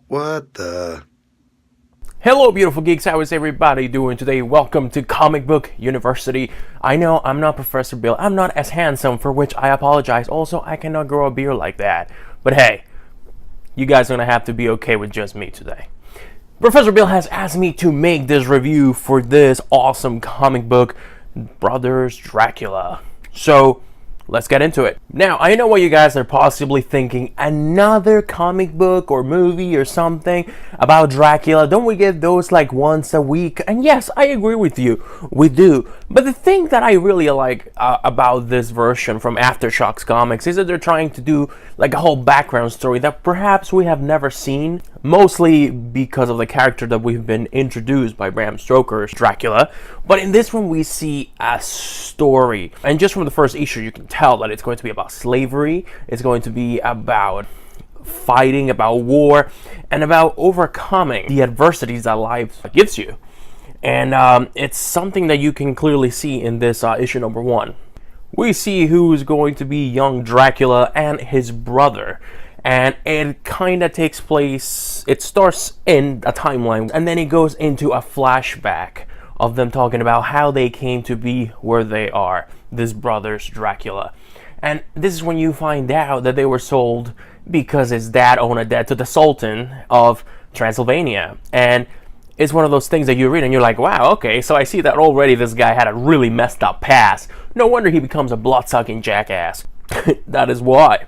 What the? Hello beautiful geeks, how is everybody doing today? Welcome to Comic Book University. I know I'm not Professor Bill, I'm not as handsome, for which I apologize. Also, I cannot grow a beard like that. But hey, you guys are gonna have to be okay with just me today. Professor Bill has asked me to make this review for this awesome comic book, Brothers Dracula. So, let's get into it. Now, I know what you guys are possibly thinking. Another comic book or movie or something about Dracula. Don't we get those like once a week? And yes, I agree with you. We do. But the thing that I really like about this version from Aftershock Comics is that they're trying to do like a whole background story that perhaps we have never seen. Mostly because of the character that we've been introduced by Bram Stoker's Dracula. But in this one we see a story. And just from the first issue you can tell that it's going to be about slavery. It's going to be about fighting, about war, and about overcoming the adversities that life gives you. And it's something that you can clearly see in this issue number 1. We see who's going to be young Dracula and his brother. And it kind of takes place, it starts in a timeline, and then it goes into a flashback of them talking about how they came to be where they are, this brothers Dracula. And this is when you find out that they were sold because his dad owned a debt to the Sultan of Transylvania. And it's one of those things that you read and you're like, wow, okay, so I see that already this guy had a really messed up past. No wonder he becomes a blood-sucking jackass. That is why.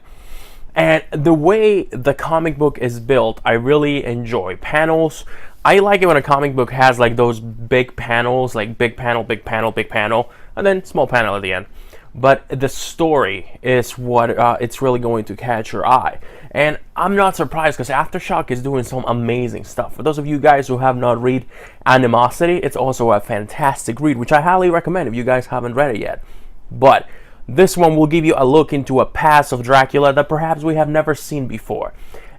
And the way the comic book is built, I really enjoy. Panels, I like it when a comic book has like those big panels, like big panel, big panel, big panel, and then small panel at the end. But the story is what it's really going to catch your eye. And I'm not surprised because Aftershock is doing some amazing stuff. For those of you guys who have not read Animosity, it's also a fantastic read, which I highly recommend if you guys haven't read it yet. But this one will give you a look into a past of Dracula that perhaps we have never seen before.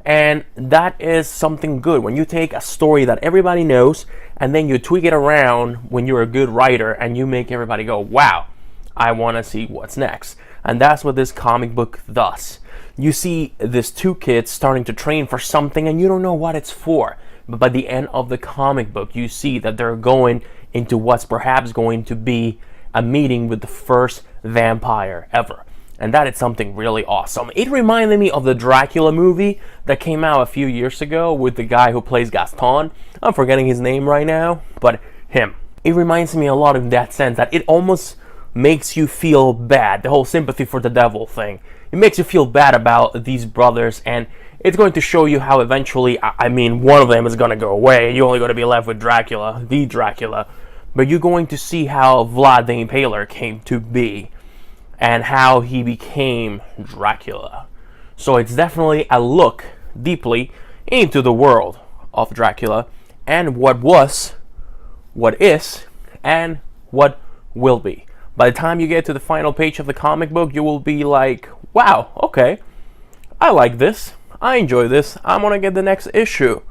And that is something good. When you take a story that everybody knows and then you tweak it around when you're a good writer and you make everybody go, wow, I want to see what's next. And that's what this comic book does. You see these two kids starting to train for something and you don't know what it's for. But by the end of the comic book, you see that they're going into what's perhaps going to be a meeting with the first vampire ever. And that is something really awesome. It reminded me of the Dracula movie that came out a few years ago with the guy who plays Gaston. I'm forgetting his name right now, but him. It reminds me a lot in that sense that it almost makes you feel bad. The whole sympathy for the devil thing. It makes you feel bad about these brothers, and it's going to show you how eventually, I mean, one of them is going to go away. You're only going to be left with Dracula, the Dracula. But you're going to see how Vlad the Impaler came to be and how he became Dracula. So it's definitely a look deeply into the world of Dracula and what was, what is, and what will be. By the time you get to the final page of the comic book, you will be like, wow, okay, I like this, I enjoy this, I'm gonna get the next issue.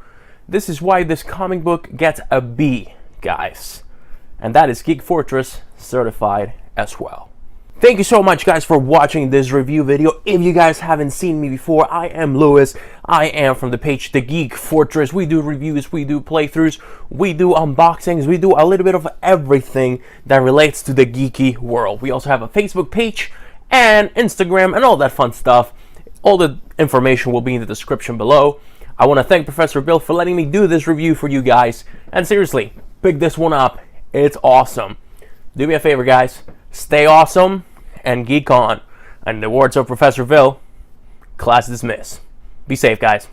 This is why this comic book gets a B, guys. And that is Geek Fortress certified as well. Thank you so much guys for watching this review video. If you guys haven't seen me before, I am Lewis. I am from the page The Geek Fortress. We do reviews, we do playthroughs, we do unboxings, we do a little bit of everything that relates to the geeky world. We also have a Facebook page and Instagram and all that fun stuff. All the information will be in the description below. I want to thank Professor Bill for letting me do this review for you guys. And seriously, pick this one up. It's awesome. Do me a favor, guys. Stay awesome and geek on. And in the words of Professor Bill, class dismissed. Be safe, guys.